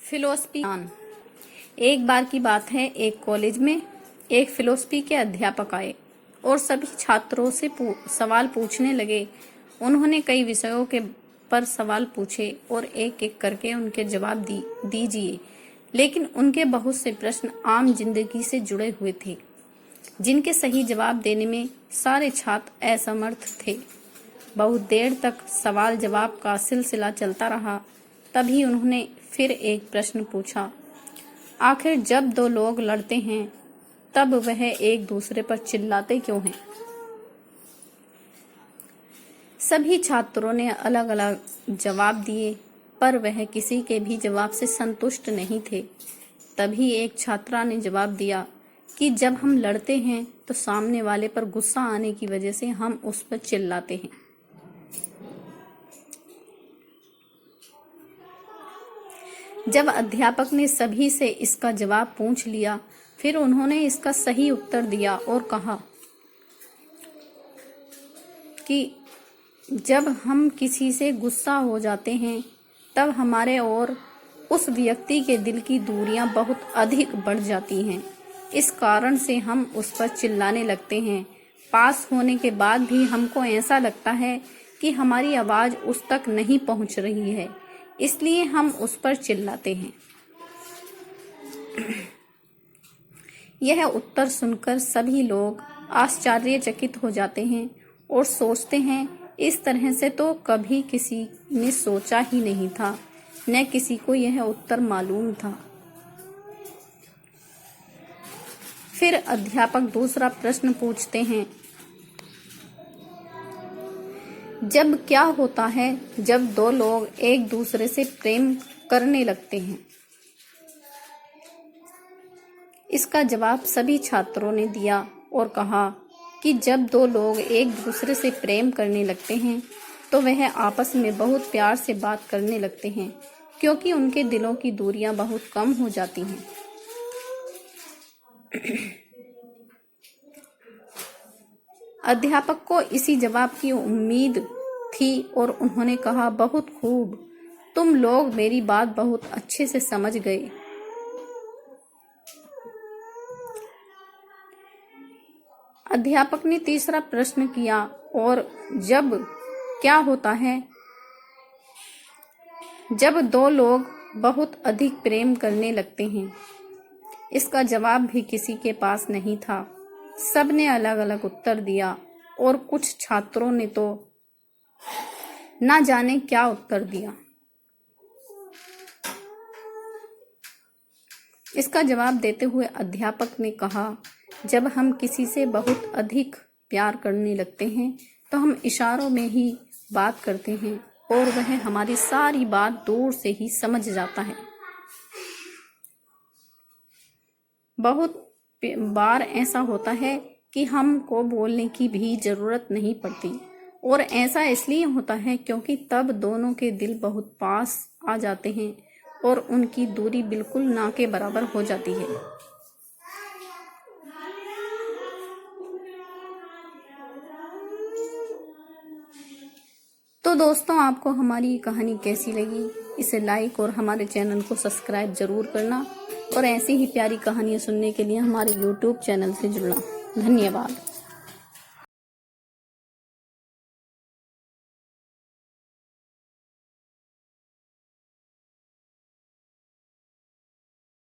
Philosophy. एक बार की बात है, एक कॉलेज में एक फिलोसफी के अध्यापक आए और सभी छात्रों से सवाल पूछने लगे। उन्होंने कई विषयों के पर सवाल पूछे और एक एक करके उनके जवाब दीजिए, लेकिन उनके बहुत से प्रश्न आम जिंदगी से जुड़े हुए थे, जिनके सही जवाब देने में सारे छात्र असमर्थ थे। बहुत देर तक सवाल जवाब का सिलसिला चलता रहा। तभी उन्होंने फिर एक प्रश्न पूछा, आखिर जब दो लोग लड़ते हैं तब वह एक दूसरे पर चिल्लाते क्यों हैं? सभी छात्रों ने अलग अलग जवाब दिए, पर वह किसी के भी जवाब से संतुष्ट नहीं थे। तभी एक छात्रा ने जवाब दिया कि जब हम लड़ते हैं तो सामने वाले पर गुस्सा आने की वजह से हम उस पर चिल्लाते हैं। जब अध्यापक ने सभी से इसका जवाब पूछ लिया, फिर उन्होंने इसका सही उत्तर दिया और कहा कि जब हम किसी से गुस्सा हो जाते हैं तब हमारे और उस व्यक्ति के दिल की दूरियां बहुत अधिक बढ़ जाती हैं। इस कारण से हम उस पर चिल्लाने लगते हैं। पास होने के बाद भी हमको ऐसा लगता है कि हमारी आवाज उस तक नहीं पहुंच रही है, इसलिए हम उस पर चिल्लाते हैं। यह उत्तर सुनकर सभी लोग आश्चर्यचकित हो जाते हैं और सोचते हैं, इस तरह से तो कभी किसी ने सोचा ही नहीं था, न किसी को यह उत्तर मालूम था। फिर अध्यापक दूसरा प्रश्न पूछते हैं, जब क्या होता है जब दो लोग एक दूसरे से प्रेम करने लगते हैं? इसका जवाब सभी छात्रों ने दिया और कहा कि जब दो लोग एक दूसरे से प्रेम करने लगते हैं तो वह आपस में बहुत प्यार से बात करने लगते हैं, क्योंकि उनके दिलों की दूरियां बहुत कम हो जाती हैं। अध्यापक को इसी जवाब की उम्मीद थी और उन्होंने कहा, बहुत खूब, तुम लोग मेरी बात बहुत अच्छे से समझ गए। अध्यापक ने तीसरा प्रश्न किया, और जब क्या होता है जब दो लोग बहुत अधिक प्रेम करने लगते हैं? इसका जवाब भी किसी के पास नहीं था। सबने अलग अलग उत्तर दिया और कुछ छात्रों ने तो ना जाने क्या उत्तर दिया। इसका जवाब देते हुए अध्यापक ने कहा, जब हम किसी से बहुत अधिक प्यार करने लगते हैं तो हम इशारों में ही बात करते हैं और वह हमारी सारी बात दूर से ही समझ जाता है। बहुत बार ऐसा होता है कि हमको बोलने की भी जरूरत नहीं पड़ती, और ऐसा इसलिए होता है क्योंकि तब दोनों के दिल बहुत पास आ जाते हैं और उनकी दूरी बिल्कुल ना के बराबर हो जाती है। तो दोस्तों, आपको हमारी कहानी कैसी लगी? इसे लाइक और हमारे चैनल को सब्सक्राइब जरूर करना, और ऐसी ही प्यारी कहानियां सुनने के लिए हमारे YouTube चैनल से जुड़ना। धन्यवाद।